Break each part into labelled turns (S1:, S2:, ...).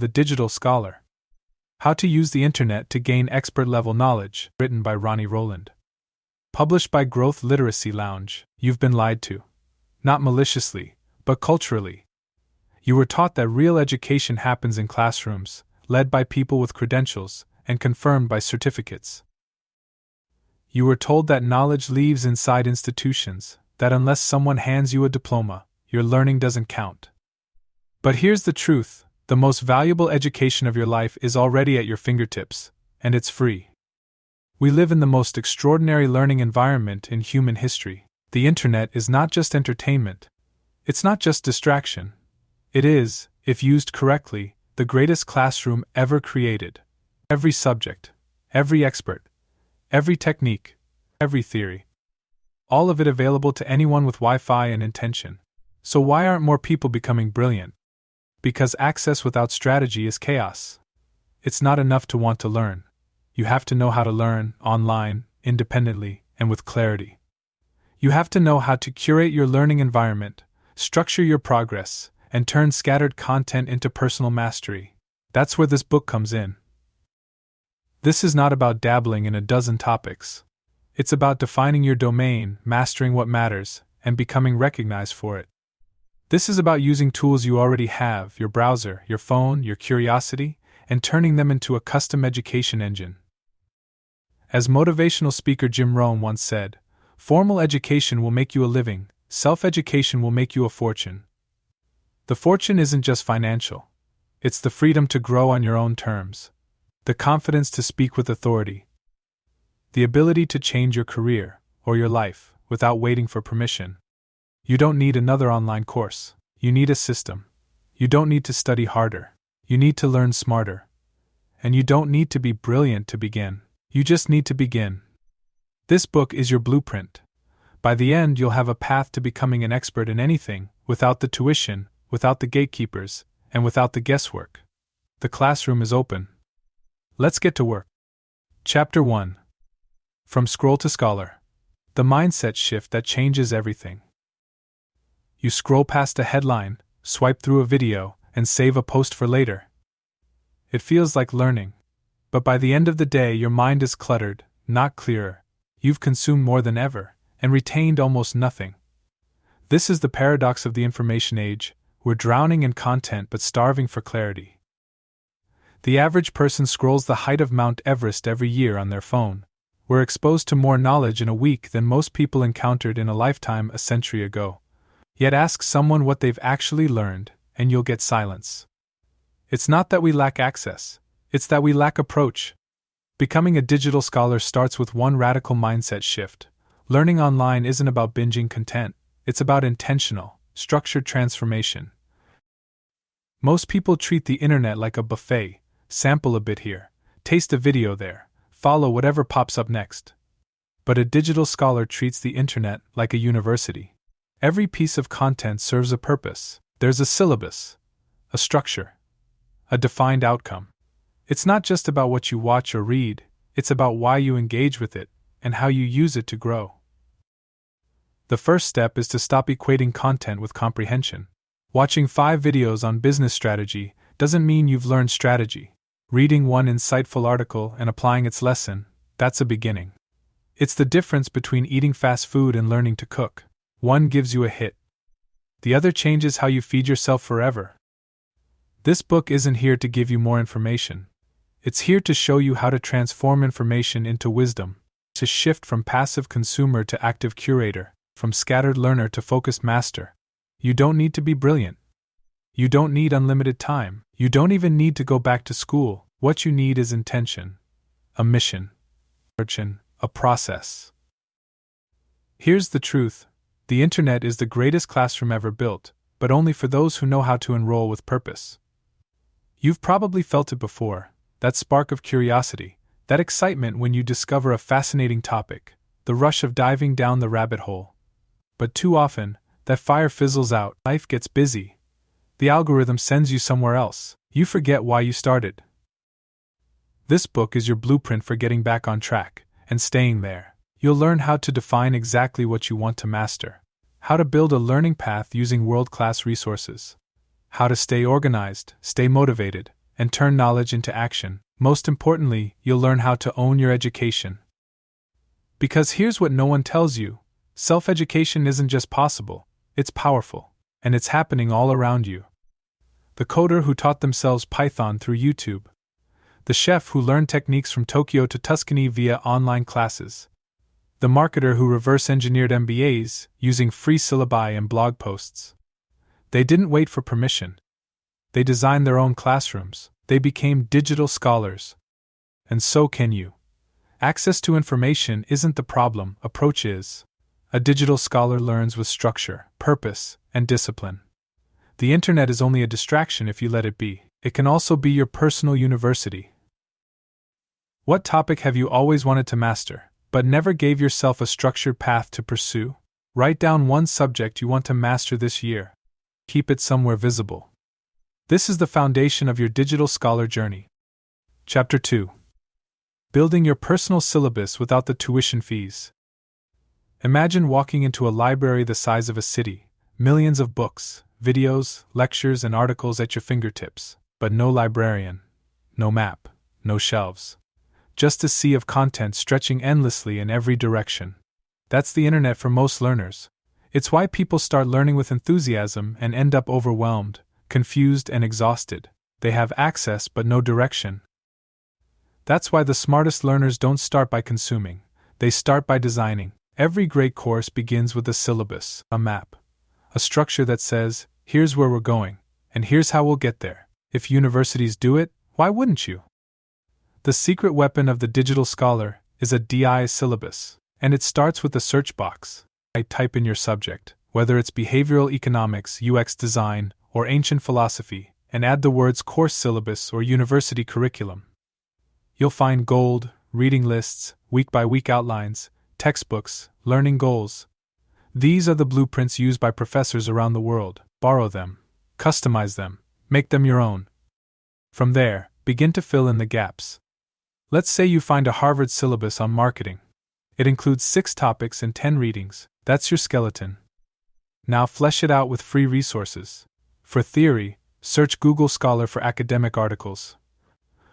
S1: The Digital Scholar. How to Use the Internet to Gain Expert-Level Knowledge, written by Ronnie Rowland. Published by Growth Literacy Lounge. You've been lied to. Not maliciously, but culturally. You were taught that real education happens in classrooms, led by people with credentials, and confirmed by certificates. You were told that knowledge lives inside institutions, that unless someone hands you a diploma, your learning doesn't count. But here's the truth. The most valuable education of your life is already at your fingertips, and it's free. We live in the most extraordinary learning environment in human history. The Internet is not just entertainment. It's not just distraction. It is, if used correctly, the greatest classroom ever created. Every subject, every expert, every technique, every theory. All of it available to anyone with Wi-Fi and intention. So why aren't more people becoming brilliant? Because access without strategy is chaos. It's not enough to want to learn. You have to know how to learn, online, independently, and with clarity. You have to know how to curate your learning environment, structure your progress, and turn scattered content into personal mastery. That's where this book comes in. This is not about dabbling in a dozen topics. It's about defining your domain, mastering what matters, and becoming recognized for it. This is about using tools you already have, your browser, your phone, your curiosity, and turning them into a custom education engine. As motivational speaker Jim Rohn once said, "Formal education will make you a living, self-education will make you a fortune." The fortune isn't just financial. It's the freedom to grow on your own terms, the confidence to speak with authority, the ability to change your career, or your life, without waiting for permission. You don't need another online course. You need a system. You don't need to study harder. You need to learn smarter. And you don't need to be brilliant to begin. You just need to begin. This book is your blueprint. By the end, you'll have a path to becoming an expert in anything, without the tuition, without the gatekeepers, and without the guesswork. The classroom is open. Let's get to work. Chapter 1. From Scroll to Scholar. The mindset shift that changes everything. You scroll past a headline, swipe through a video, and save a post for later. It feels like learning. But by the end of the day, your mind is cluttered, not clearer. You've consumed more than ever, and retained almost nothing. This is the paradox of the information age. We're drowning in content but starving for clarity. The average person scrolls the height of Mount Everest every year on their phone. We're exposed to more knowledge in a week than most people encountered in a lifetime a century ago. Yet ask someone what they've actually learned, and you'll get silence. It's not that we lack access, it's that we lack approach. Becoming a digital scholar starts with one radical mindset shift. Learning online isn't about binging content, it's about intentional, structured transformation. Most people treat the internet like a buffet. Sample a bit here, taste a video there, follow whatever pops up next. But a digital scholar treats the internet like a university. Every piece of content serves a purpose. There's a syllabus, a structure, a defined outcome. It's not just about what you watch or read, it's about why you engage with it and how you use it to grow. The first step is to stop equating content with comprehension. Watching 5 videos on business strategy doesn't mean you've learned strategy. Reading one insightful article and applying its lesson, that's a beginning. It's the difference between eating fast food and learning to cook. One gives you a hit. The other changes how you feed yourself forever. This book isn't here to give you more information. It's here to show you how to transform information into wisdom, to shift from passive consumer to active curator, from scattered learner to focused master. You don't need to be brilliant. You don't need unlimited time. You don't even need to go back to school. What you need is intention, a mission, a process. Here's the truth. The internet is the greatest classroom ever built, but only for those who know how to enroll with purpose. You've probably felt it before, that spark of curiosity, that excitement when you discover a fascinating topic, the rush of diving down the rabbit hole. But too often, that fire fizzles out, life gets busy. The algorithm sends you somewhere else, you forget why you started. This book is your blueprint for getting back on track, and staying there. You'll learn how to define exactly what you want to master, how to build a learning path using world-class resources, how to stay organized, stay motivated, and turn knowledge into action. Most importantly, you'll learn how to own your education. Because here's what no one tells you: self-education isn't just possible, it's powerful, and it's happening all around you. The coder who taught themselves Python through YouTube. The chef who learned techniques from Tokyo to Tuscany via online classes. The marketer who reverse-engineered MBAs using free syllabi and blog posts. They didn't wait for permission. They designed their own classrooms. They became digital scholars. And so can you. Access to information isn't the problem, approach is. A digital scholar learns with structure, purpose, and discipline. The internet is only a distraction if you let it be. It can also be your personal university. What topic have you always wanted to master, but never gave yourself a structured path to pursue? Write down one subject you want to master this year. Keep it somewhere visible. This is the foundation of your digital scholar journey. Chapter 2. Building your personal syllabus without the tuition fees. Imagine walking into a library the size of a city, millions of books, videos, lectures, and articles at your fingertips, but no librarian, no map, no shelves. Just a sea of content stretching endlessly in every direction. That's the internet for most learners. It's why people start learning with enthusiasm and end up overwhelmed, confused, and exhausted. They have access but no direction. That's why the smartest learners don't start by consuming, they start by designing. Every great course begins with a syllabus, a map. A structure that says, here's where we're going, and here's how we'll get there. If universities do it, why wouldn't you? The secret weapon of the digital scholar is a DI syllabus, and it starts with the search box. I type in your subject, whether it's behavioral economics, UX design, or ancient philosophy, and add the words course syllabus or university curriculum. You'll find gold, reading lists, week-by-week outlines, textbooks, learning goals. These are the blueprints used by professors around the world. Borrow them, customize them, make them your own. From there, begin to fill in the gaps. Let's say you find a Harvard syllabus on marketing. It includes 6 topics and 10 readings. That's your skeleton. Now flesh it out with free resources. For theory, search Google Scholar for academic articles.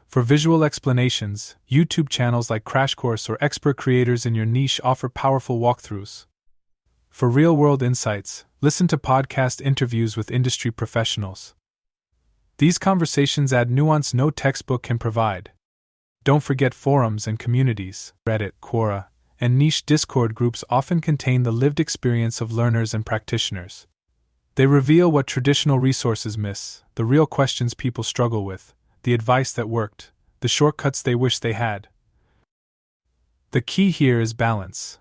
S1: For visual explanations, YouTube channels like Crash Course or expert creators in your niche offer powerful walkthroughs. For real-world insights, listen to podcast interviews with industry professionals. These conversations add nuance no textbook can provide. Don't forget forums and communities. Reddit, Quora, and niche Discord groups often contain the lived experience of learners and practitioners. They reveal what traditional resources miss, the real questions people struggle with, the advice that worked, the shortcuts they wish they had. The key here is balance.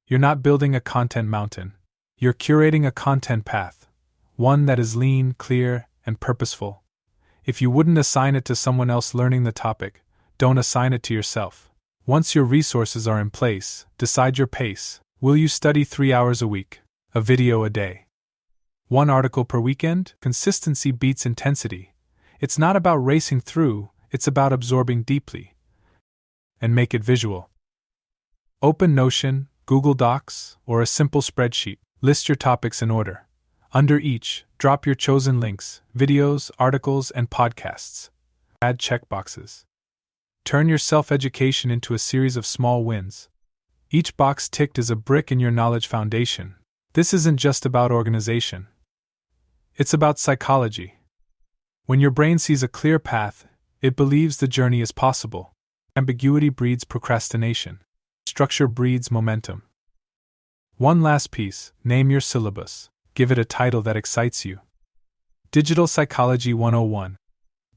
S1: You're not building a content mountain. You're curating a content path, one that is lean, clear, and purposeful. If you wouldn't assign it to someone else learning the topic, don't assign it to yourself. Once your resources are in place, decide your pace. Will you study 3 hours a week? A video a day? 1 article per weekend? Consistency beats intensity. It's not about racing through, it's about absorbing deeply. And make it visual. Open Notion, Google Docs, or a simple spreadsheet. List your topics in order. Under each, drop your chosen links, videos, articles, and podcasts. Add checkboxes. Turn your self-education into a series of small wins. Each box ticked is a brick in your knowledge foundation. This isn't just about organization. It's about psychology. When your brain sees a clear path, it believes the journey is possible. Ambiguity breeds procrastination. Structure breeds momentum. One last piece, name your syllabus. Give it a title that excites you. Digital Psychology 101.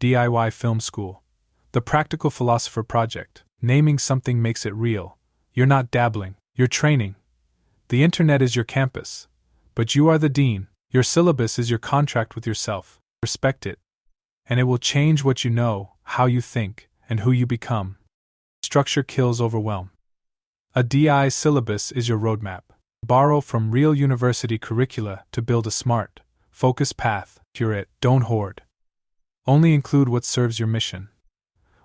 S1: DIY Film School. The Practical Philosopher Project. Naming something makes it real. You're not dabbling, you're training. The internet is your campus, but you are the dean. Your syllabus is your contract with yourself. Respect it. And it will change what you know, how you think, and who you become. Structure kills overwhelm. A DI syllabus is your roadmap. Borrow from real university curricula to build a smart, focused path. Curate, don't hoard. Only include what serves your mission.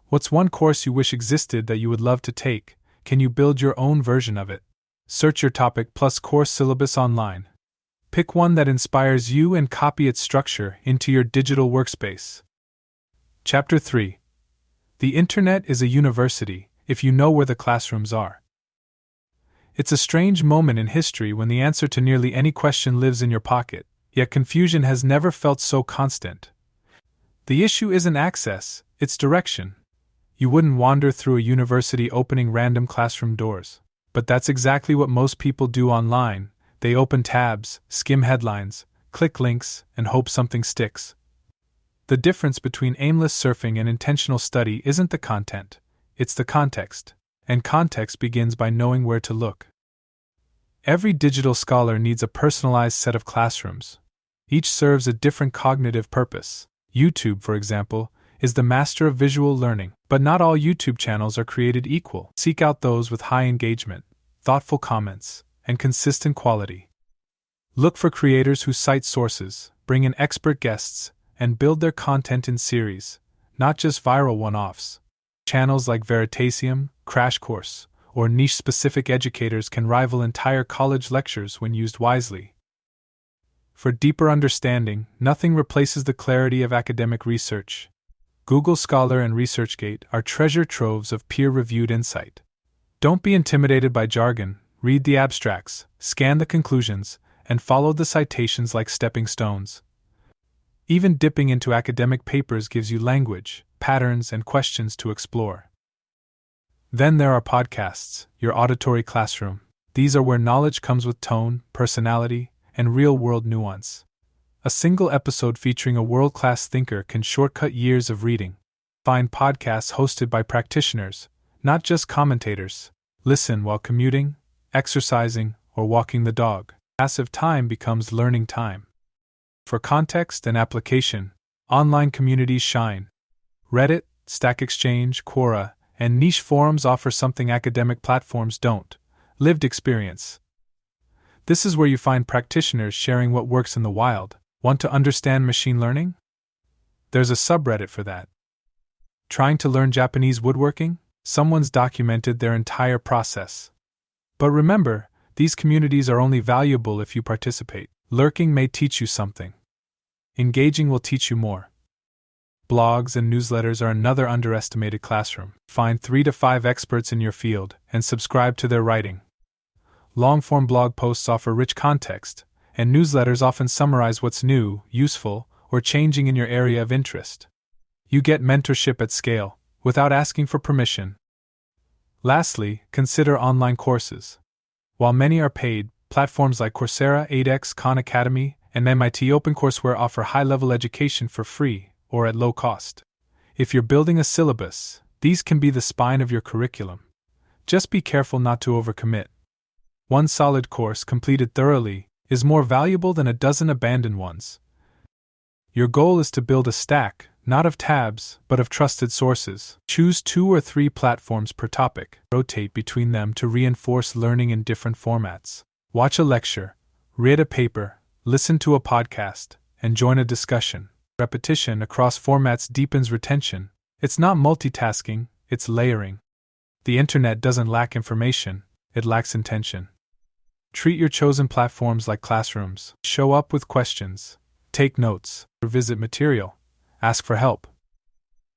S1: What's one course you wish existed that you would love to take? Can you build your own version of it? Search your topic plus course syllabus online. Pick one that inspires you and copy its structure into your digital workspace. Chapter 3. The Internet is a university, if you know where the classrooms are. It's a strange moment in history when the answer to nearly any question lives in your pocket, yet confusion has never felt so constant. The issue isn't access, it's direction. You wouldn't wander through a university opening random classroom doors. But that's exactly what most people do online. They open tabs, skim headlines, click links, and hope something sticks. The difference between aimless surfing and intentional study isn't the content, it's the context. And context begins by knowing where to look. Every digital scholar needs a personalized set of classrooms. Each serves a different cognitive purpose. YouTube, for example, is the master of visual learning, but not all YouTube channels are created equal. Seek out those with high engagement, thoughtful comments, and consistent quality. Look for creators who cite sources, bring in expert guests, and build their content in series, not just viral one-offs. Channels like Veritasium, Crash Course, or niche-specific educators can rival entire college lectures when used wisely. For deeper understanding, nothing replaces the clarity of academic research. Google Scholar and ResearchGate are treasure troves of peer-reviewed insight. Don't be intimidated by jargon, read the abstracts, scan the conclusions, and follow the citations like stepping stones. Even dipping into academic papers gives you language, patterns, and questions to explore. Then there are podcasts, your auditory classroom. These are where knowledge comes with tone, personality, and real-world nuance. A single episode featuring a world-class thinker can shortcut years of reading. Find podcasts hosted by practitioners, not just commentators. Listen while commuting, exercising, or walking the dog. Passive time becomes learning time. For context and application, online communities shine. Reddit, Stack Exchange, Quora, and niche forums offer something academic platforms don't: lived experience. This is where you find practitioners sharing what works in the wild. Want to understand machine learning? There's a subreddit for that. Trying to learn Japanese woodworking? Someone's documented their entire process. But remember, these communities are only valuable if you participate. Lurking may teach you something. Engaging will teach you more. Blogs and newsletters are another underestimated classroom. Find 3 to 5 experts in your field and subscribe to their writing. Long-form blog posts offer rich context, and newsletters often summarize what's new, useful, or changing in your area of interest. You get mentorship at scale, without asking for permission. Lastly, consider online courses. While many are paid, platforms like Coursera, edX, Khan Academy, and MIT OpenCourseWare offer high-level education for free or at low cost. If you're building a syllabus, these can be the spine of your curriculum. Just be careful not to overcommit. One solid course completed thoroughly is more valuable than a dozen abandoned ones. Your goal is to build a stack, not of tabs, but of trusted sources. Choose 2 or 3 platforms per topic. Rotate between them to reinforce learning in different formats. Watch a lecture, read a paper, listen to a podcast, and join a discussion. Repetition across formats deepens retention. It's not multitasking, it's layering. The internet doesn't lack information, it lacks intention. Treat your chosen platforms like classrooms. Show up with questions, take notes, revisit material, ask for help.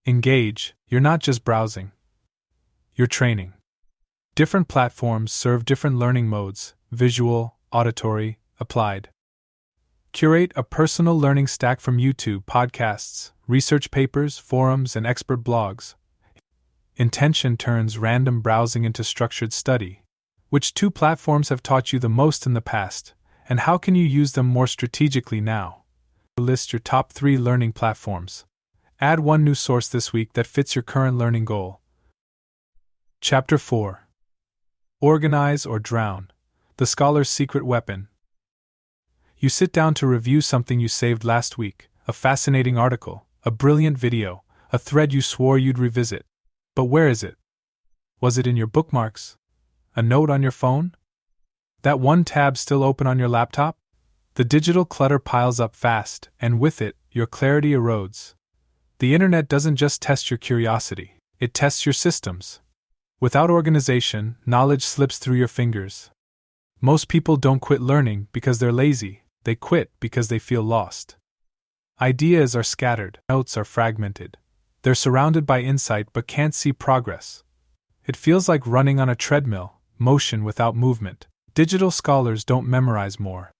S1: Engage, you're not just browsing. You're training. Different platforms serve different learning modes: visual, auditory, applied. Curate a personal learning stack from YouTube, podcasts, research papers, forums, and expert blogs. Intention turns random browsing into structured study. Which 2 platforms have taught you the most in the past, and how can you use them more strategically now? List your top 3 learning platforms. Add 1 new source this week that fits your current learning goal. Chapter 4. Organize or drown. The scholar's secret weapon. You sit down to review something you saved last week, a fascinating article, a brilliant video, a thread you swore you'd revisit. But where is it? Was it in your bookmarks? A note on your phone? That one tab still open on your laptop? The digital clutter piles up fast, and with it, your clarity erodes. The internet doesn't just test your curiosity, it tests your systems. Without organization, knowledge slips through your fingers. Most people don't quit learning because they're lazy, they quit because they feel lost. Ideas are scattered, notes are fragmented. They're surrounded by insight but can't see progress. It feels like running on a treadmill, motion without movement. Digital scholars don't memorize more.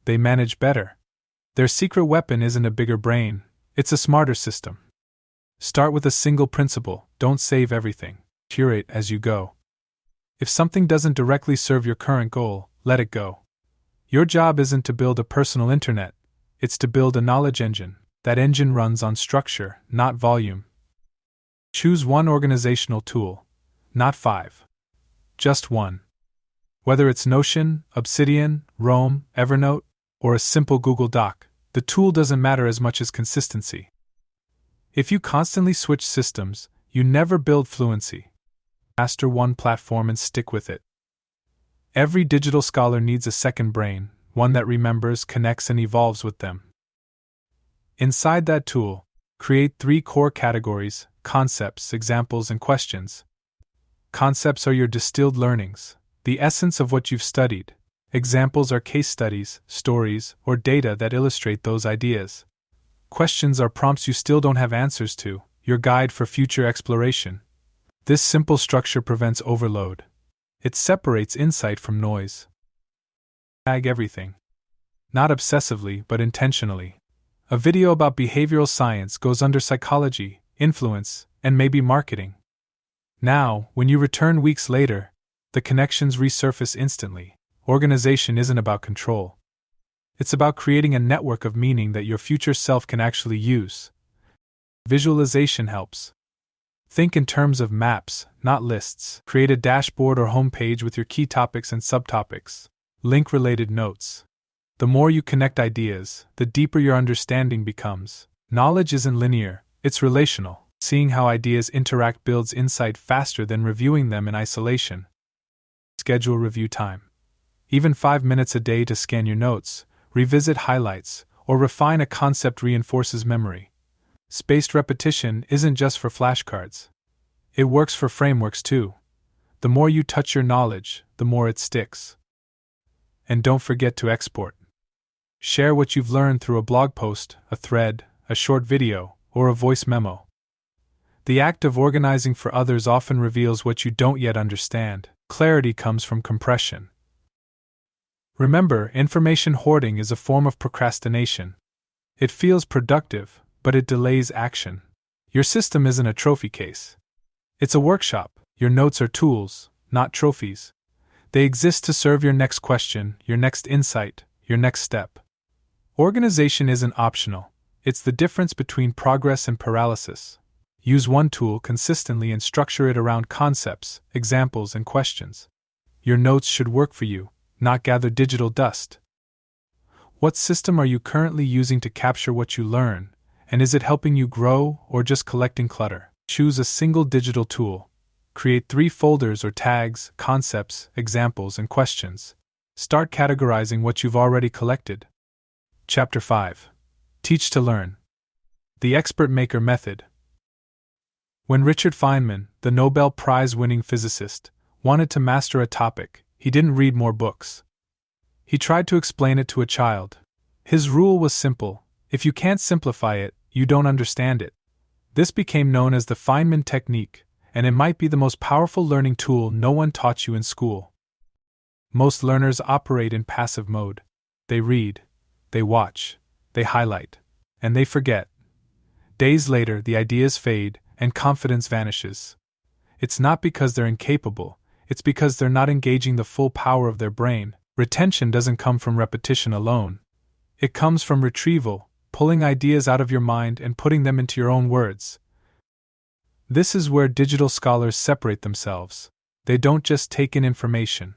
S1: They manage better. Their secret weapon isn't a bigger brain, it's a smarter system. Start with a single principle: don't save everything. Curate as you go. If something doesn't directly serve your current goal, let it go. Your job isn't to build a personal internet, it's to build a knowledge engine. That engine runs on structure, not volume. Choose one organizational tool, not 5. Just one. Whether it's Notion, Obsidian, Roam, Evernote, or a simple Google Doc, the tool doesn't matter as much as consistency. If you constantly switch systems, you never build fluency. Master one platform and stick with it. Every digital scholar needs a second brain, one that remembers, connects, and evolves with them. Inside that tool, create 3 core categories: concepts, examples, and questions. Concepts are your distilled learnings, the essence of what you've studied. Examples are case studies, stories, or data that illustrate those ideas. Questions are prompts you still don't have answers to, your guide for future exploration. This simple structure prevents overload. It separates insight from noise. Tag everything. Not obsessively, but intentionally. A video about behavioral science goes under psychology, influence, and maybe marketing. Now, when you return weeks later, the connections resurface instantly. Organization isn't about control. It's about creating a network of meaning that your future self can actually use. Visualization helps. Think in terms of maps, not lists. Create a dashboard or homepage with your key topics and subtopics. Link related notes. The more you connect ideas, the deeper your understanding becomes. Knowledge isn't linear, it's relational. Seeing how ideas interact builds insight faster than reviewing them in isolation. Schedule review time. Even 5 minutes a day to scan your notes, revisit highlights, or refine a concept reinforces memory. Spaced repetition isn't just for flashcards. It works for frameworks too. The more you touch your knowledge, the more it sticks. And don't forget to export. Share what you've learned through a blog post, a thread, a short video, or a voice memo. The act of organizing for others often reveals what you don't yet understand. Clarity comes from compression. Remember, information hoarding is a form of procrastination. It feels productive, but it delays action. Your system isn't a trophy case. It's a workshop. Your notes are tools, not trophies. They exist to serve your next question, your next insight, your next step. Organization isn't optional. It's the difference between progress and paralysis. Use one tool consistently and structure it around concepts, examples, and questions. Your notes should work for you, not gather digital dust. What system are you currently using to capture what you learn, and is it helping you grow or just collecting clutter? Choose a single digital tool. Create 3 folders or tags: concepts, examples, and questions. Start categorizing what you've already collected. Chapter 5. Teach to Learn. The Expert Maker Method. When Richard Feynman, the Nobel Prize-winning physicist, wanted to master a topic, he didn't read more books. He tried to explain it to a child. His rule was simple: if you can't simplify it, you don't understand it. This became known as the Feynman technique, and it might be the most powerful learning tool no one taught you in school. Most learners operate in passive mode. They read, they watch, they highlight, and they forget. Days later, the ideas fade, and confidence vanishes. It's not because they're incapable, it's because they're not engaging the full power of their brain. Retention doesn't come from repetition alone. It comes from retrieval, pulling ideas out of your mind and putting them into your own words. This is where digital scholars separate themselves. They don't just take in information.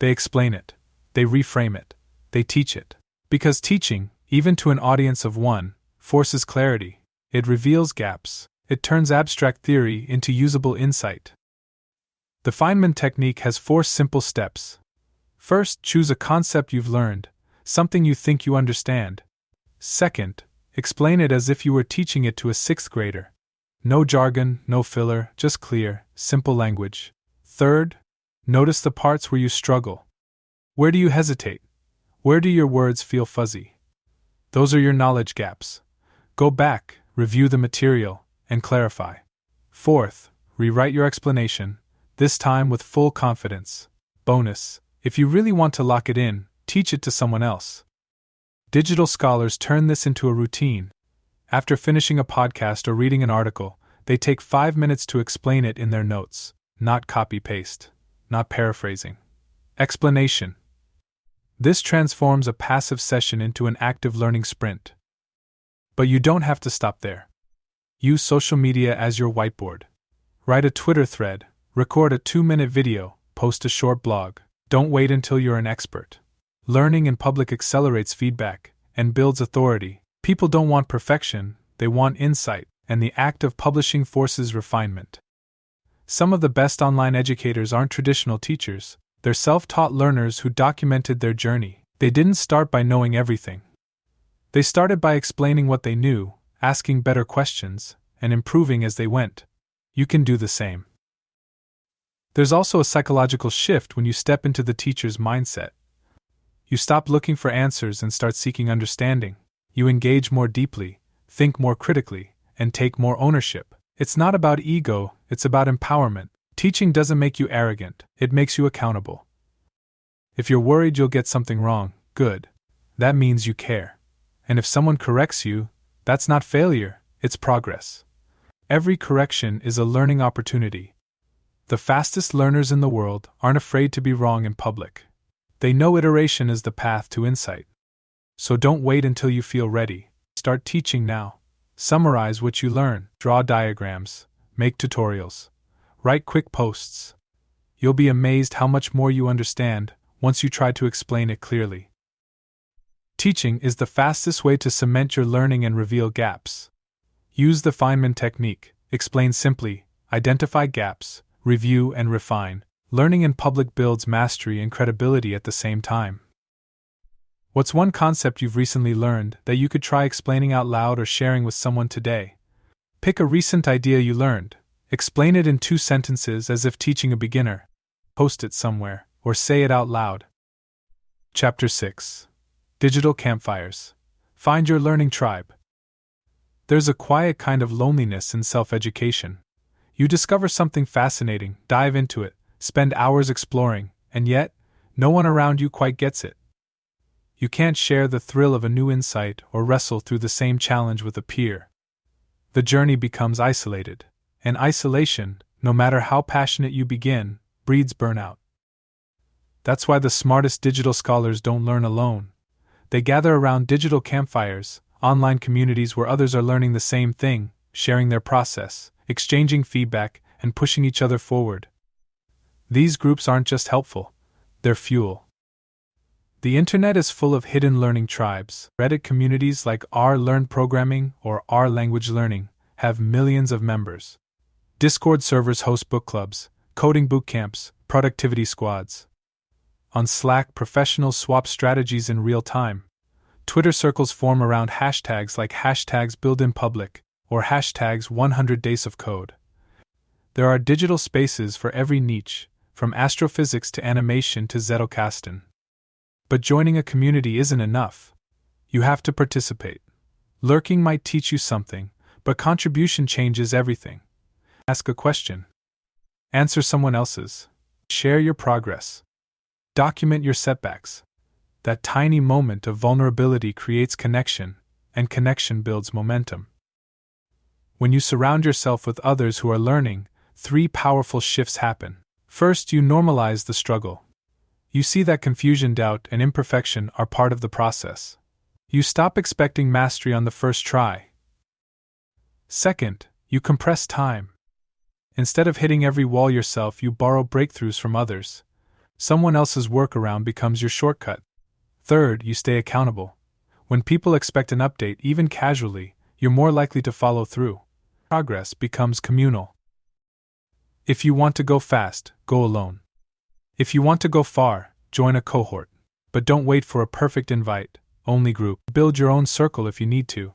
S1: They explain it. They reframe it. They teach it. Because teaching, even to an audience of 1, forces clarity. It reveals gaps. It turns abstract theory into usable insight. The Feynman technique has 4 simple steps. First, choose a concept you've learned, something you think you understand. Second, explain it as if you were teaching it to a 6th grader. No jargon, no filler, just clear, simple language. Third, notice the parts where you struggle. Where do you hesitate? Where do your words feel fuzzy? Those are your knowledge gaps. Go back, review the material, and clarify. Fourth, rewrite your explanation, this time with full confidence. Bonus, if you really want to lock it in, teach it to someone else. Digital scholars turn this into a routine. After finishing a podcast or reading an article, they take 5 minutes to explain it in their notes, not copy-paste, not paraphrasing. Explanation. This transforms a passive session into an active learning sprint. But you don't have to stop there. Use social media as your whiteboard. Write a Twitter thread, record a 2-minute video, post a short blog. Don't wait until you're an expert. Learning in public accelerates feedback and builds authority. People don't want perfection, they want insight, and the act of publishing forces refinement. Some of the best online educators aren't traditional teachers, they're self-taught learners who documented their journey. They didn't start by knowing everything. They started by explaining what they knew, asking better questions, and improving as they went. You can do the same. There's also a psychological shift when you step into the teacher's mindset. You stop looking for answers and start seeking understanding. You engage more deeply, think more critically, and take more ownership. It's not about ego, it's about empowerment. Teaching doesn't make you arrogant, it makes you accountable. If you're worried you'll get something wrong, good. That means you care. And if someone corrects you, that's not failure, it's progress. Every correction is a learning opportunity. The fastest learners in the world aren't afraid to be wrong in public. They know iteration is the path to insight. So don't wait until you feel ready. Start teaching now. Summarize what you learn, draw diagrams, make tutorials, write quick posts. You'll be amazed how much more you understand once you try to explain it clearly. Teaching is the fastest way to cement your learning and reveal gaps. Use the Feynman technique, explain simply, identify gaps, review and refine. Learning in public builds mastery and credibility at the same time. What's one concept you've recently learned that you could try explaining out loud or sharing with someone today? Pick a recent idea you learned, explain it in 2 sentences as if teaching a beginner, post it somewhere, or say it out loud. Chapter 6. Digital Campfires. Find your learning tribe. There's a quiet kind of loneliness in self-education. You discover something fascinating, dive into it, spend hours exploring, and yet, no one around you quite gets it. You can't share the thrill of a new insight or wrestle through the same challenge with a peer. The journey becomes isolated, and isolation, no matter how passionate you begin, breeds burnout. That's why the smartest digital scholars don't learn alone. They gather around digital campfires, online communities where others are learning the same thing, sharing their process, exchanging feedback, and pushing each other forward. These groups aren't just helpful, they're fuel. The internet is full of hidden learning tribes. Reddit communities like r/Learn Programming or r/Language Learning have millions of members. Discord servers host book clubs, coding boot camps, productivity squads. On Slack, professionals swap strategies in real time. Twitter circles form around hashtags like hashtags #BuildInPublic or hashtags 100 Days of Code. There are digital spaces for every niche, from astrophysics to animation to Zettelkasten. But joining a community isn't enough. You have to participate. Lurking might teach you something, but contribution changes everything. Ask a question. Answer someone else's. Share your progress. Document your setbacks. That tiny moment of vulnerability creates connection, and connection builds momentum. When you surround yourself with others who are learning, 3 powerful shifts happen. First, you normalize the struggle. You see that confusion, doubt, and imperfection are part of the process. You stop expecting mastery on the first try. Second, you compress time. Instead of hitting every wall yourself, you borrow breakthroughs from others. Someone else's workaround becomes your shortcut. Third, you stay accountable. When people expect an update, even casually, you're more likely to follow through. Progress becomes communal. If you want to go fast, go alone. If you want to go far, join a cohort. But don't wait for a perfect invite, only group. Build your own circle if you need to.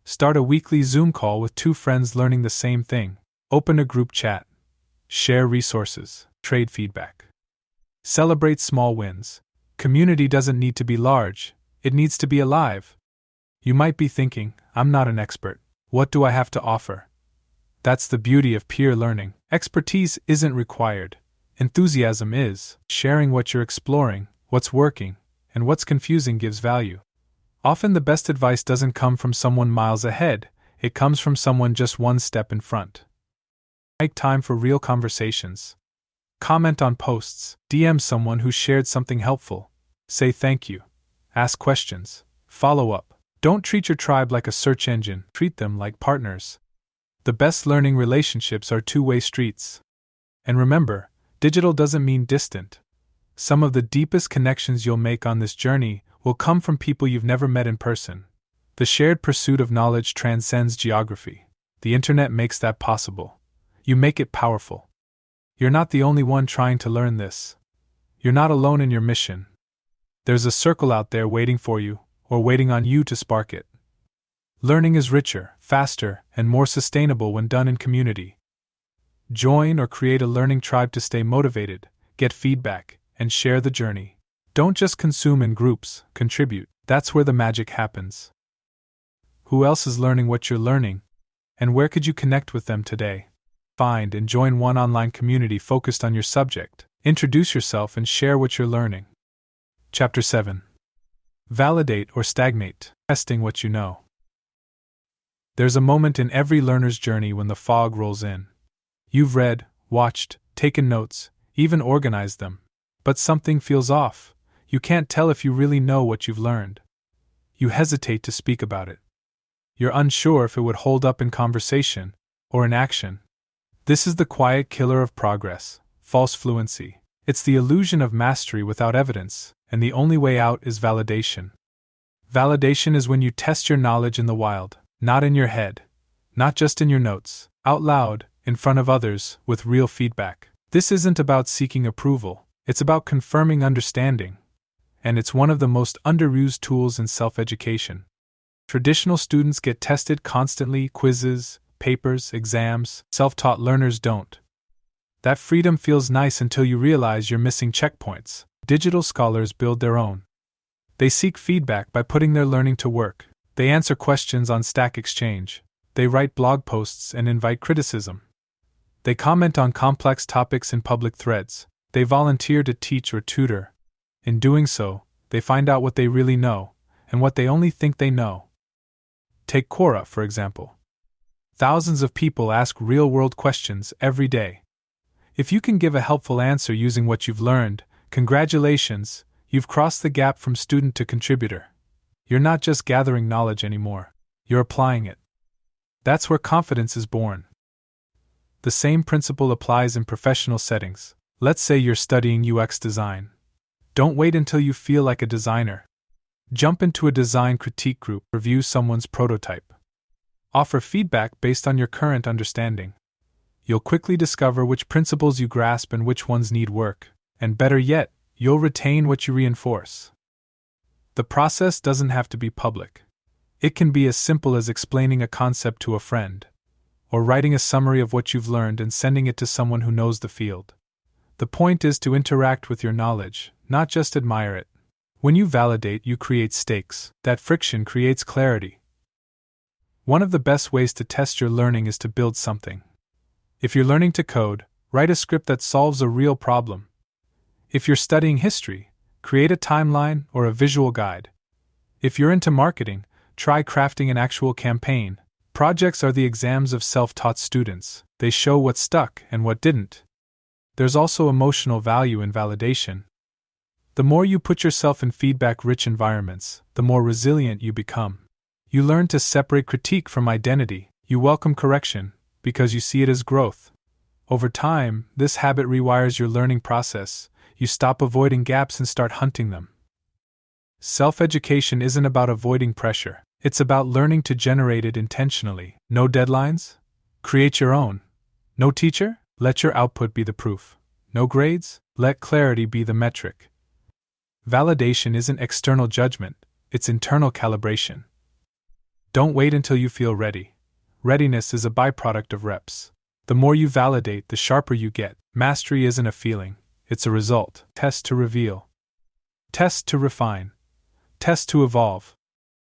S1: Start a weekly Zoom call with 2 friends learning the same thing. Open a group chat. Share resources. Trade feedback. Celebrate small wins. Community doesn't need to be large, it needs to be alive. You might be thinking, I'm not an expert. What do I have to offer? That's the beauty of peer learning. Expertise isn't required. Enthusiasm is. Sharing what you're exploring, what's working, and what's confusing gives value. Often the best advice doesn't come from someone miles ahead, it comes from someone just one step in front. Make time for real conversations. Comment on posts, DM someone who shared something helpful, say thank you, ask questions, follow up. Don't treat your tribe like a search engine, treat them like partners. The best learning relationships are two-way streets. And remember, digital doesn't mean distant. Some of the deepest connections you'll make on this journey will come from people you've never met in person. The shared pursuit of knowledge transcends geography. The internet makes that possible. You make it powerful. You're not the only one trying to learn this. You're not alone in your mission. There's a circle out there waiting for you, or waiting on you to spark it. Learning is richer, faster, and more sustainable when done in community. Join or create a learning tribe to stay motivated, get feedback, and share the journey. Don't just consume in groups, contribute. That's where the magic happens. Who else is learning what you're learning? And where could you connect with them today? Find and join one online community focused on your subject. Introduce yourself and share what you're learning. Chapter 7. Validate or stagnate. Testing what you know. There's a moment in every learner's journey when the fog rolls in. You've read, watched, taken notes, even organized them. But something feels off. You can't tell if you really know what you've learned. You hesitate to speak about it. You're unsure if it would hold up in conversation or in action. This is the quiet killer of progress, false fluency. It's the illusion of mastery without evidence, and the only way out is validation. Validation is when you test your knowledge in the wild, not in your head, not just in your notes, out loud, in front of others, with real feedback. This isn't about seeking approval, it's about confirming understanding. And it's one of the most underused tools in self-education. Traditional students get tested constantly, quizzes, papers, exams. Self-taught learners don't. That freedom feels nice until you realize you're missing checkpoints. Digital scholars build their own. They seek feedback by putting their learning to work. They answer questions on Stack Exchange. They write blog posts and invite criticism. They comment on complex topics in public threads. They volunteer to teach or tutor. In doing so, they find out what they really know, and what they only think they know. Take Quora, for example. Thousands of people ask real-world questions every day. If you can give a helpful answer using what you've learned, congratulations, you've crossed the gap from student to contributor. You're not just gathering knowledge anymore, you're applying it. That's where confidence is born. The same principle applies in professional settings. Let's say you're studying UX design. Don't wait until you feel like a designer. Jump into a design critique group, review someone's prototype. Offer feedback based on your current understanding. You'll quickly discover which principles you grasp and which ones need work, and better yet, you'll retain what you reinforce. The process doesn't have to be public. It can be as simple as explaining a concept to a friend, or writing a summary of what you've learned and sending it to someone who knows the field. The point is to interact with your knowledge, not just admire it. When you validate, you create stakes. That friction creates clarity. One of the best ways to test your learning is to build something. If you're learning to code, write a script that solves a real problem. If you're studying history, create a timeline or a visual guide. If you're into marketing, try crafting an actual campaign. Projects are the exams of self-taught students. They show what stuck and what didn't. There's also emotional value in validation. The more you put yourself in feedback-rich environments, the more resilient you become. You learn to separate critique from identity. You welcome correction, because you see it as growth. Over time, this habit rewires your learning process. You stop avoiding gaps and start hunting them. Self-education isn't about avoiding pressure. It's about learning to generate it intentionally. No deadlines? Create your own. No teacher? Let your output be the proof. No grades? Let clarity be the metric. Validation isn't external judgment, it's internal calibration. Don't wait until you feel ready. Readiness is a byproduct of reps. The more you validate, the sharper you get. Mastery isn't a feeling, it's a result. Test to reveal. Test to refine. Test to evolve.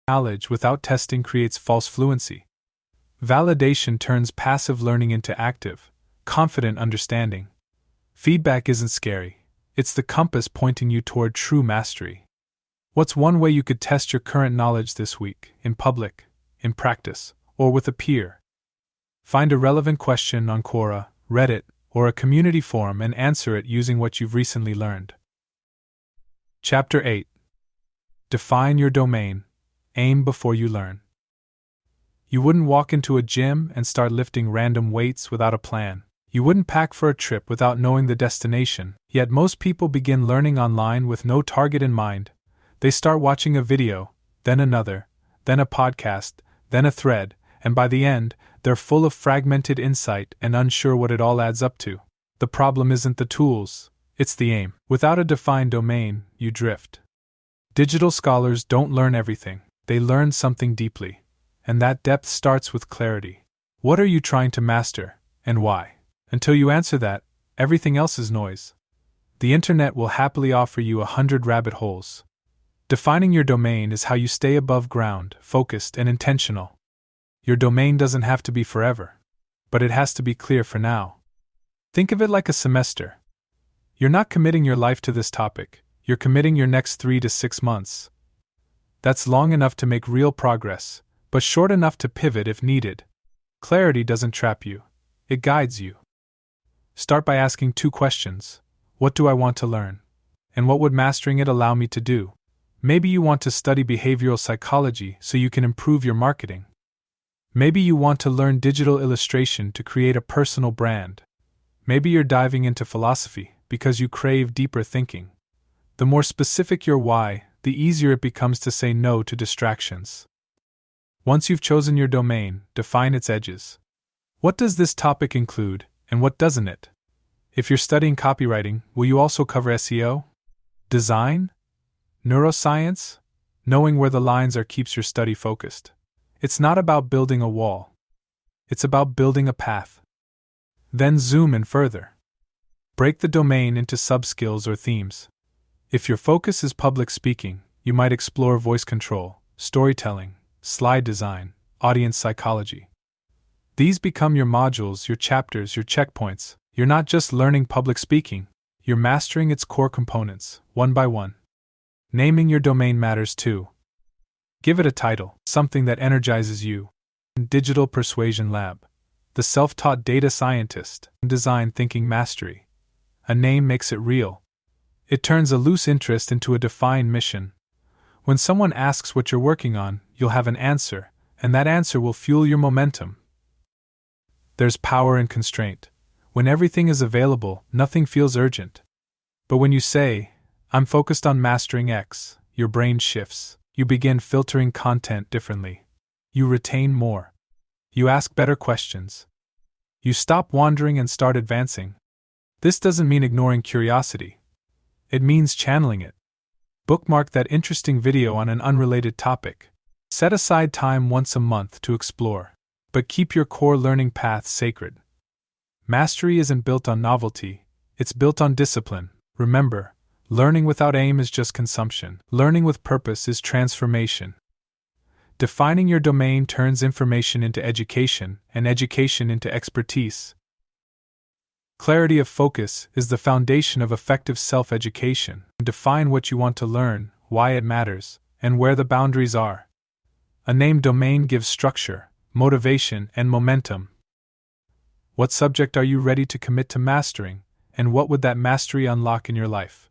S1: Knowledge without testing creates false fluency. Validation turns passive learning into active, confident understanding. Feedback isn't scary, it's the compass pointing you toward true mastery. What's one way you could test your current knowledge this week, in public, in practice, or with a peer? Find a relevant question on Quora, Reddit, or a community forum and answer it using what you've recently learned. Chapter 8. Define your domain. Aim before you learn. You wouldn't walk into a gym and start lifting random weights without a plan. You wouldn't pack for a trip without knowing the destination, yet most people begin learning online with no target in mind. They start watching a video, then another, then a podcast, then a thread, and by the end, they're full of fragmented insight and unsure what it all adds up to. The problem isn't the tools, it's the aim. Without a defined domain, you drift. Digital scholars don't learn everything, they learn something deeply. And that depth starts with clarity. What are you trying to master, and why? Until you answer that, everything else is noise. The internet will happily offer you 100 rabbit holes. Defining your domain is how you stay above ground, focused, and intentional. Your domain doesn't have to be forever, but it has to be clear for now. Think of it like a semester. You're not committing your life to this topic, you're committing your next 3 to 6 months. That's long enough to make real progress, but short enough to pivot if needed. Clarity doesn't trap you, it guides you. Start by asking 2 questions. What do I want to learn? And what would mastering it allow me to do? Maybe you want to study behavioral psychology so you can improve your marketing. Maybe you want to learn digital illustration to create a personal brand. Maybe you're diving into philosophy because you crave deeper thinking. The more specific your why, the easier it becomes to say no to distractions. Once you've chosen your domain, define its edges. What does this topic include, and what doesn't it? If you're studying copywriting, will you also cover SEO? Design? Neuroscience? Knowing where the lines are keeps your study focused. It's not about building a wall. It's about building a path. Then zoom in further. Break the domain into sub-skills or themes. If your focus is public speaking, you might explore voice control, storytelling, slide design, audience psychology. These become your modules, your chapters, your checkpoints. You're not just learning public speaking, you're mastering its core components, one by one. Naming your domain matters too. Give it a title, something that energizes you. Digital Persuasion Lab. The Self-Taught Data Scientist. Design Thinking Mastery. A name makes it real. It turns a loose interest into a defined mission. When someone asks what you're working on, you'll have an answer, and that answer will fuel your momentum. There's power in constraint. When everything is available, nothing feels urgent. But when you say, I'm focused on mastering X, your brain shifts. You begin filtering content differently. You retain more. You ask better questions. You stop wandering and start advancing. This doesn't mean ignoring curiosity. It means channeling it. Bookmark that interesting video on an unrelated topic. Set aside time once a month to explore. But keep your core learning path sacred. Mastery isn't built on novelty, it's built on discipline. Remember, learning without aim is just consumption. Learning with purpose is transformation. Defining your domain turns information into education, and education into expertise. Clarity of focus is the foundation of effective self-education. Define what you want to learn, why it matters, and where the boundaries are. A named domain gives structure, motivation, and momentum. What subject are you ready to commit to mastering, and what would that mastery unlock in your life?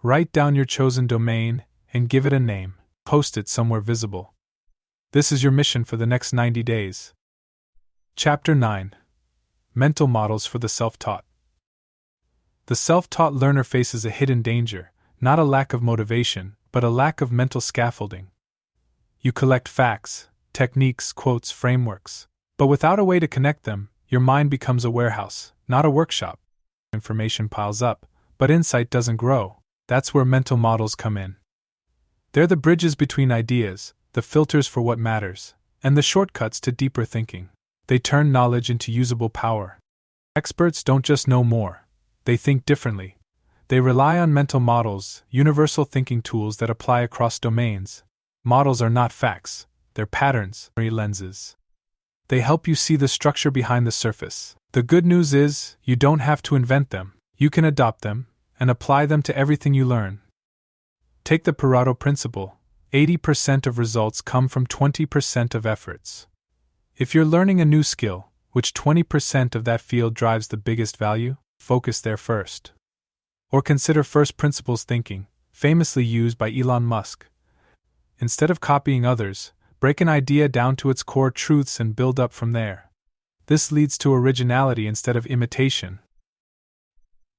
S1: Write down your chosen domain and give it a name. Post it somewhere visible. This is your mission for the next 90 days. Chapter 9. Mental Models for the Self-Taught. The self-taught learner faces a hidden danger, not a lack of motivation, but a lack of mental scaffolding. You collect facts, techniques, quotes, frameworks, but without a way to connect them, your mind becomes a warehouse, not a workshop. Information piles up, but insight doesn't grow. That's where mental models come in. They're the bridges between ideas, the filters for what matters, and the shortcuts to deeper thinking. They turn knowledge into usable power. Experts don't just know more, they think differently. They rely on mental models, universal thinking tools that apply across domains. Models are not facts, they're patterns, lenses. They help you see the structure behind the surface. The good news is, you don't have to invent them. You can adopt them and apply them to everything you learn. Take the Pareto principle. 80% of results come from 20% of efforts. If you're learning a new skill, which 20% of that field drives the biggest value, focus there first. Or consider first principles thinking, famously used by Elon Musk. Instead of copying others, break an idea down to its core truths and build up from there. This leads to originality instead of imitation.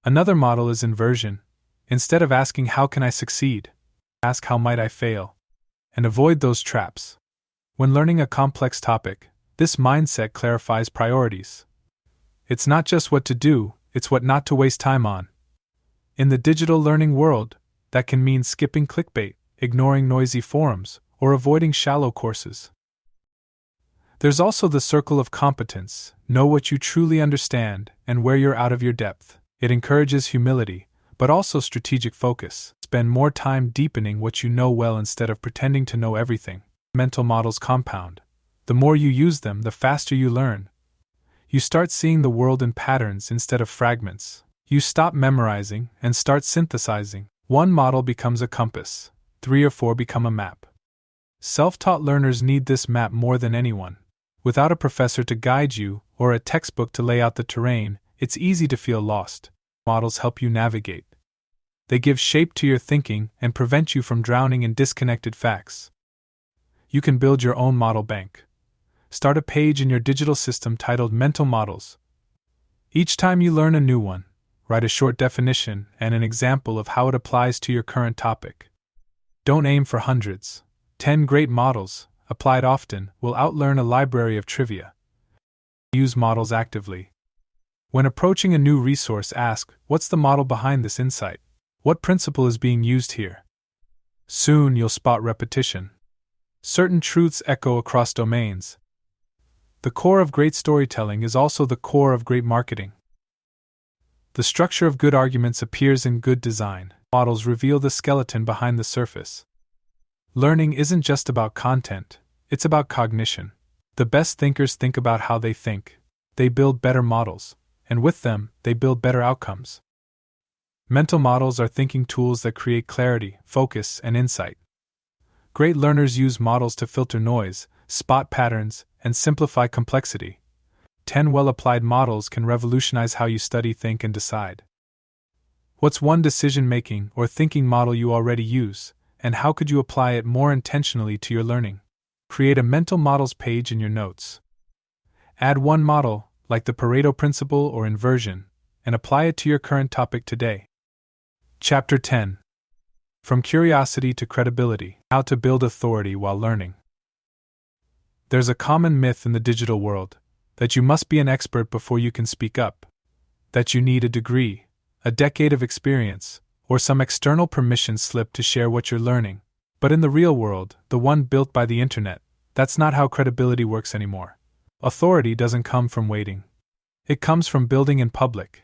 S1: Another model is inversion. Instead of asking how can I succeed, ask how might I fail, and avoid those traps. When learning a complex topic, this mindset clarifies priorities. It's not just what to do, it's what not to waste time on. In the digital learning world, that can mean skipping clickbait, ignoring noisy forums, or avoiding shallow courses. There's also the circle of competence. Know what you truly understand and where you're out of your depth. It encourages humility, but also strategic focus. Spend more time deepening what you know well instead of pretending to know everything. Mental models compound. The more you use them, the faster you learn. You start seeing the world in patterns instead of fragments. You stop memorizing and start synthesizing. One model becomes a compass. 3 or 4 become a map. Self-taught learners need this map more than anyone. Without a professor to guide you or a textbook to lay out the terrain, it's easy to feel lost. Models help you navigate. They give shape to your thinking and prevent you from drowning in disconnected facts. You can build your own model bank. Start a page in your digital system titled Mental Models. Each time you learn a new one, write a short definition and an example of how it applies to your current topic. Don't aim for hundreds. 10 great models, applied often, will outlearn a library of trivia. Use models actively. When approaching a new resource, ask, what's the model behind this insight? What principle is being used here? Soon you'll spot repetition. Certain truths echo across domains. The core of great storytelling is also the core of great marketing. The structure of good arguments appears in good design. Models reveal the skeleton behind the surface. Learning isn't just about content, it's about cognition. The best thinkers think about how they think. They build better models, and with them, they build better outcomes. Mental models are thinking tools that create clarity, focus, and insight. Great learners use models to filter noise, spot patterns, and simplify complexity. 10 well-applied models can revolutionize how you study, think, and decide. What's one decision-making or thinking model you already use, and how could you apply it more intentionally to your learning? Create a mental models page in your notes. Add one model, like the Pareto principle or inversion, and apply it to your current topic today. Chapter 10. From Curiosity to Credibility: How to Build Authority While Learning. There's a common myth in the digital world that you must be an expert before you can speak up, that you need a degree, a decade of experience, or some external permission slip to share what you're learning. But in the real world, the one built by the internet, that's not how credibility works anymore. Authority doesn't come from waiting. It comes from building in public.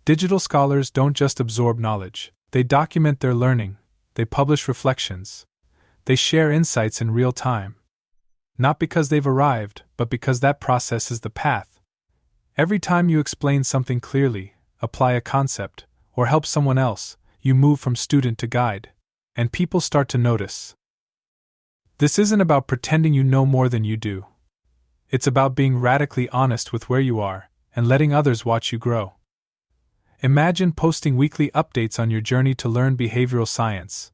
S1: Digital scholars don't just absorb knowledge, they document their learning, they publish reflections, they share insights in real time. Not because they've arrived, but because that process is the path. Every time you explain something clearly, apply a concept, or help someone else, you move from student to guide, and people start to notice. This isn't about pretending you know more than you do. It's about being radically honest with where you are, and letting others watch you grow. Imagine posting weekly updates on your journey to learn behavioral science.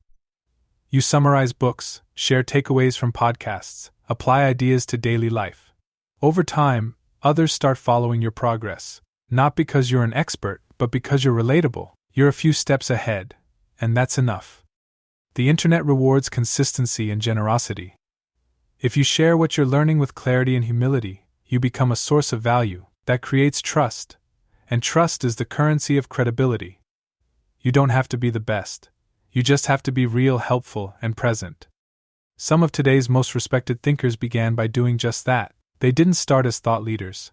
S1: You summarize books, share takeaways from podcasts, apply ideas to daily life. Over time, others start following your progress, not because you're an expert, but because you're relatable. You're a few steps ahead, and that's enough. The internet rewards consistency and generosity. If you share what you're learning with clarity and humility, you become a source of value that creates trust, and trust is the currency of credibility. You don't have to be the best. You just have to be real, helpful, and present. Some of today's most respected thinkers began by doing just that. They didn't start as thought leaders.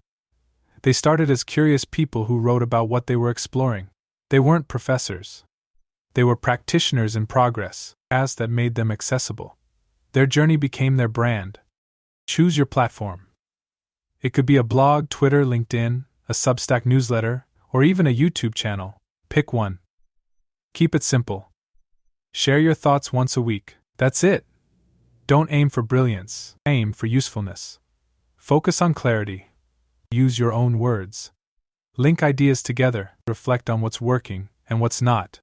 S1: They started as curious people who wrote about what they were exploring. They weren't professors. They were practitioners in progress, paths that made them accessible. Their journey became their brand. Choose your platform. It could be a blog, Twitter, LinkedIn, a Substack newsletter, or even a YouTube channel. Pick one. Keep it simple. Share your thoughts once a week. That's it. Don't aim for brilliance, aim for usefulness. Focus on clarity. Use your own words. Link ideas together, reflect on what's working and what's not.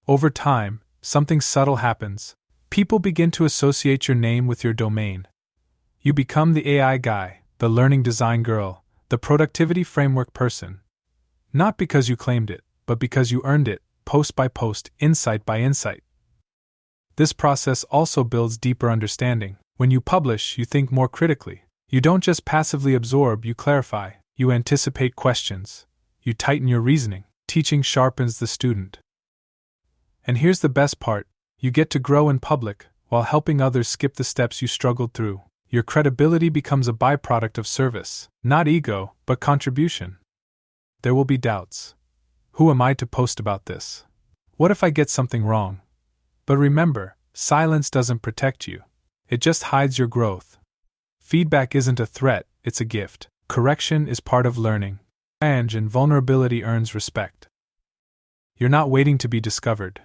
S1: Over time, something subtle happens. People begin to associate your name with your domain. You become the AI guy, the learning design girl, the productivity framework person. Not because you claimed it, but because you earned it, post by post, insight by insight. This process also builds deeper understanding. When you publish, you think more critically. You don't just passively absorb, you clarify, you anticipate questions, you tighten your reasoning. Teaching sharpens the student. And here's the best part, you get to grow in public, while helping others skip the steps you struggled through. Your credibility becomes a byproduct of service, not ego, but contribution. There will be doubts. Who am I to post about this? What if I get something wrong? But remember, silence doesn't protect you. It just hides your growth. Feedback isn't a threat, it's a gift. Correction is part of learning. And vulnerability earns respect. You're not waiting to be discovered.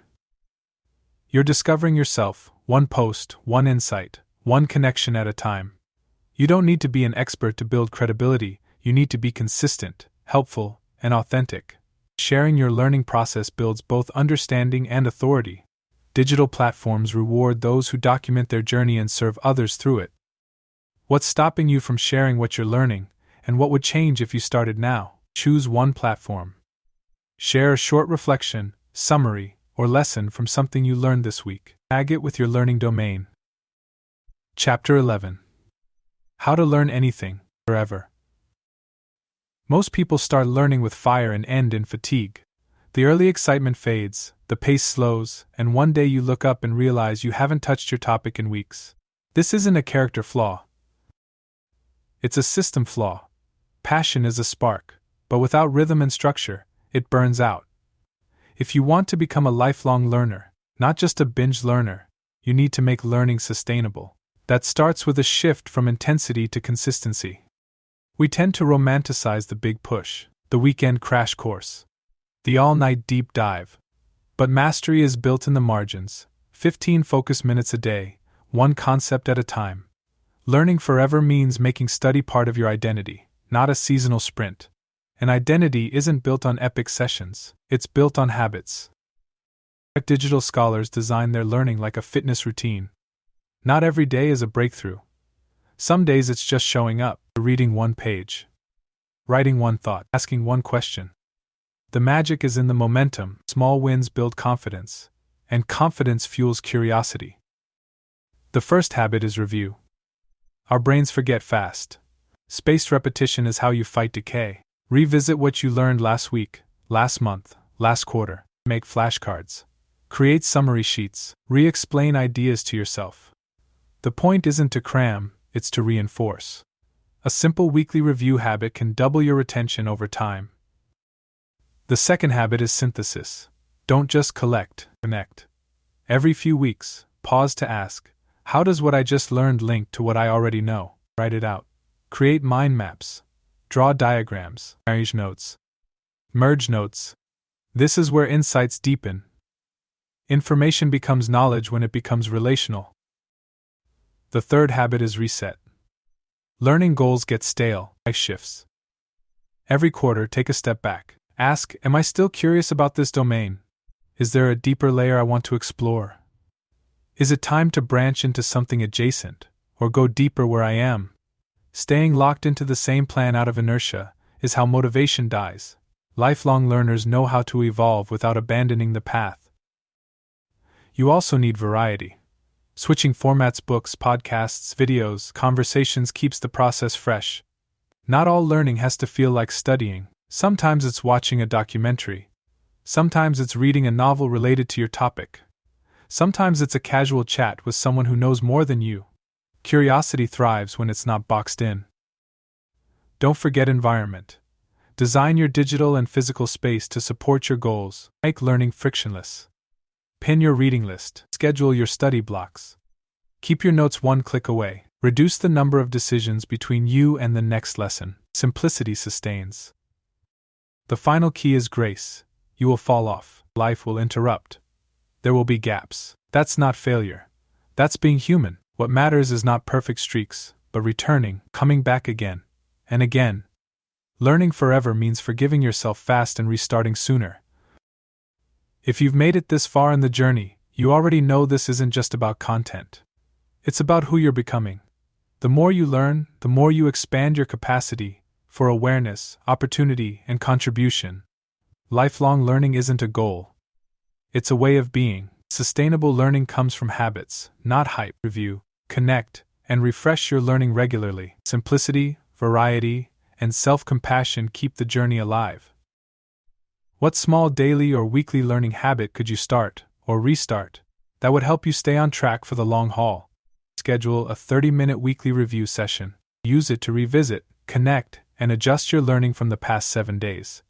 S1: You're discovering yourself, one post, one insight, one connection at a time. You don't need to be an expert to build credibility, you need to be consistent, helpful, and authentic. Sharing your learning process builds both understanding and authority. Digital platforms reward those who document their journey and serve others through it. What's stopping you from sharing what you're learning, and what would change if you started now? Choose one platform. Share a short reflection, summary, or lesson from something you learned this week. Tag it with your learning domain. Chapter 11. How to learn anything, forever. Most people start learning with fire and end in fatigue. The early excitement fades, the pace slows, and one day you look up and realize you haven't touched your topic in weeks. This isn't a character flaw. It's a system flaw. Passion is a spark, but without rhythm and structure, it burns out. If you want to become a lifelong learner, not just a binge learner, you need to make learning sustainable. That starts with a shift from intensity to consistency. We tend to romanticize the big push, the weekend crash course, the all-night deep dive. But mastery is built in the margins, 15 focus minutes a day, one concept at a time. Learning forever means making study part of your identity, not a seasonal sprint. An identity isn't built on epic sessions, it's built on habits. Digital scholars design their learning like a fitness routine. Not every day is a breakthrough. Some days it's just showing up, reading one page, writing one thought, asking one question. The magic is in the momentum. Small wins build confidence, and confidence fuels curiosity. The first habit is review. Our brains forget fast. Spaced repetition is how you fight decay. Revisit what you learned last week, last month, last quarter. Make flashcards. Create summary sheets. Re-explain ideas to yourself. The point isn't to cram, it's to reinforce. A simple weekly review habit can double your retention over time. The second habit is synthesis. Don't just collect, connect. Every few weeks, pause to ask, how does what I just learned link to what I already know? Write it out. Create mind maps. Draw diagrams. Arrange notes. Merge notes. This is where insights deepen. Information becomes knowledge when it becomes relational. The third habit is reset. Learning goals get stale. Life shifts. Every quarter, take a step back. Ask, am I still curious about this domain? Is there a deeper layer I want to explore? Is it time to branch into something adjacent, or go deeper where I am? Staying locked into the same plan out of inertia is how motivation dies. Lifelong learners know how to evolve without abandoning the path. You also need variety. Switching formats, books, podcasts, videos, conversations keeps the process fresh. Not all learning has to feel like studying. Sometimes it's watching a documentary. Sometimes it's reading a novel related to your topic. Sometimes it's a casual chat with someone who knows more than you. Curiosity thrives when it's not boxed in. Don't forget environment. Design your digital and physical space to support your goals. Make learning frictionless. Pin your reading list. Schedule your study blocks. Keep your notes one click away. Reduce the number of decisions between you and the next lesson. Simplicity sustains. The final key is grace. You will fall off. Life will interrupt. There will be gaps. That's not failure. That's being human. What matters is not perfect streaks, but returning, coming back again and again. Learning forever means forgiving yourself fast and restarting sooner. If you've made it this far in the journey, you already know this isn't just about content. It's about who you're becoming. The more you learn, the more you expand your capacity for awareness, opportunity, and contribution. Lifelong learning isn't a goal. It's a way of being. Sustainable learning comes from habits, not hype. Review, connect, and refresh your learning regularly. Simplicity, variety, and self-compassion keep the journey alive. What small daily or weekly learning habit could you start, or restart, that would help you stay on track for the long haul? Schedule a 30-minute weekly review session. Use it to revisit, connect, and adjust your learning from the past 7 days.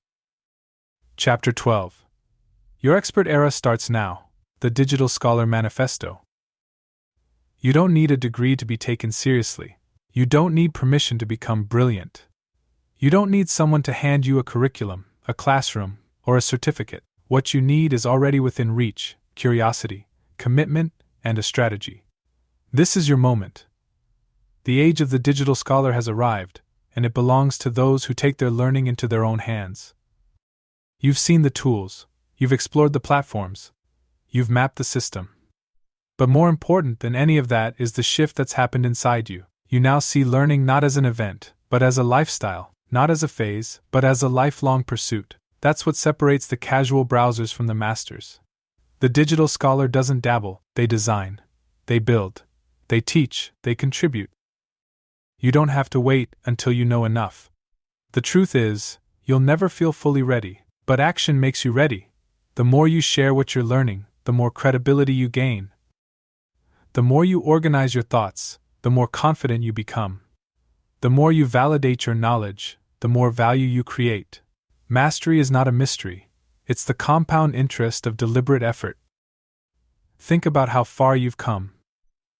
S1: Chapter 12. Your expert era starts now. The Digital Scholar Manifesto. You don't need a degree to be taken seriously. You don't need permission to become brilliant. You don't need someone to hand you a curriculum, a classroom, or a certificate. What you need is already within reach: curiosity, commitment, and a strategy. This is your moment. The age of the digital scholar has arrived, and it belongs to those who take their learning into their own hands. You've seen the tools, you've explored the platforms, you've mapped the system. But more important than any of that is the shift that's happened inside you. You now see learning not as an event, but as a lifestyle, not as a phase, but as a lifelong pursuit. That's what separates the casual browsers from the masters. The digital scholar doesn't dabble, they design, they build, they teach, they contribute. You don't have to wait until you know enough. The truth is, you'll never feel fully ready, but action makes you ready. The more you share what you're learning, the more credibility you gain. The more you organize your thoughts, the more confident you become. The more you validate your knowledge, the more value you create. Mastery is not a mystery, it's the compound interest of deliberate effort. Think about how far you've come.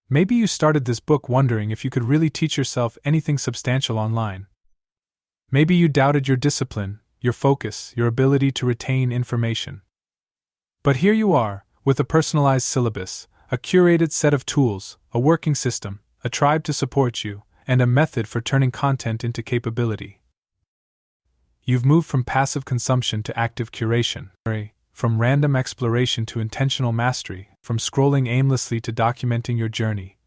S1: Maybe you started this book wondering if you could really teach yourself anything substantial online. Maybe you doubted your discipline, your focus, your ability to retain information. But here you are, with a personalized syllabus, a curated set of tools, a working system, a tribe to support you, and a method for turning content into capability. You've moved from passive consumption to active curation, from random exploration to intentional mastery, from scrolling aimlessly to documenting your journey.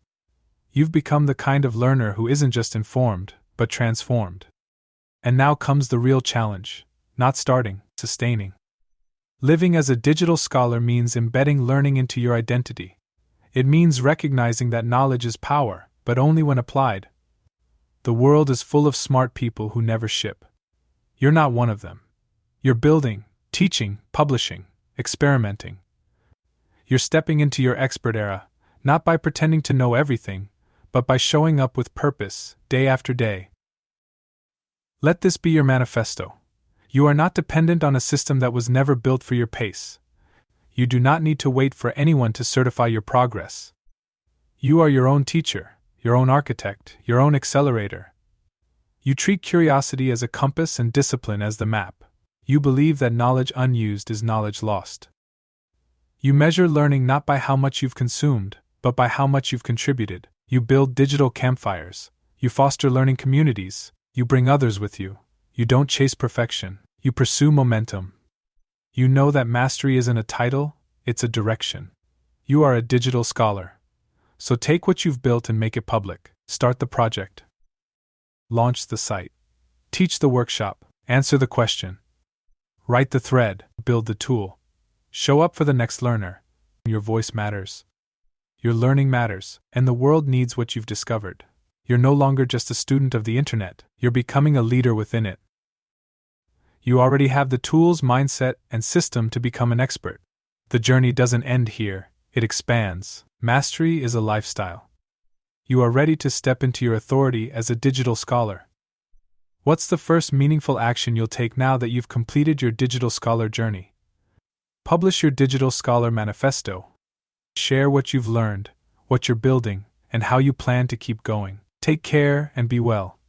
S1: You've become the kind of learner who isn't just informed, but transformed. And now comes the real challenge: not starting, sustaining. Living as a digital scholar means embedding learning into your identity. It means recognizing that knowledge is power, but only when applied. The world is full of smart people who never ship. You're not one of them. You're building, teaching, publishing, experimenting. You're stepping into your expert era, not by pretending to know everything, but by showing up with purpose, day after day. Let this be your manifesto. You are not dependent on a system that was never built for your pace. You do not need to wait for anyone to certify your progress. You are your own teacher, your own architect, your own accelerator. You treat curiosity as a compass and discipline as the map. You believe that knowledge unused is knowledge lost. You measure learning not by how much you've consumed, but by how much you've contributed. You build digital campfires. You foster learning communities. You bring others with you. You don't chase perfection. You pursue momentum. You know that mastery isn't a title, it's a direction. You are a digital scholar. So take what you've built and make it public. Start the project. Launch the site. Teach the workshop. Answer the question. Write the thread. Build the tool. Show up for the next learner. Your voice matters. Your learning matters, and the world needs what you've discovered. You're no longer just a student of the internet, you're becoming a leader within it. You already have the tools, mindset, and system to become an expert. The journey doesn't end here, it expands. Mastery is a lifestyle. You are ready to step into your authority as a digital scholar. What's the first meaningful action you'll take now that you've completed your digital scholar journey? Publish your Digital Scholar Manifesto. Share what you've learned, what you're building, and how you plan to keep going. Take care and be well.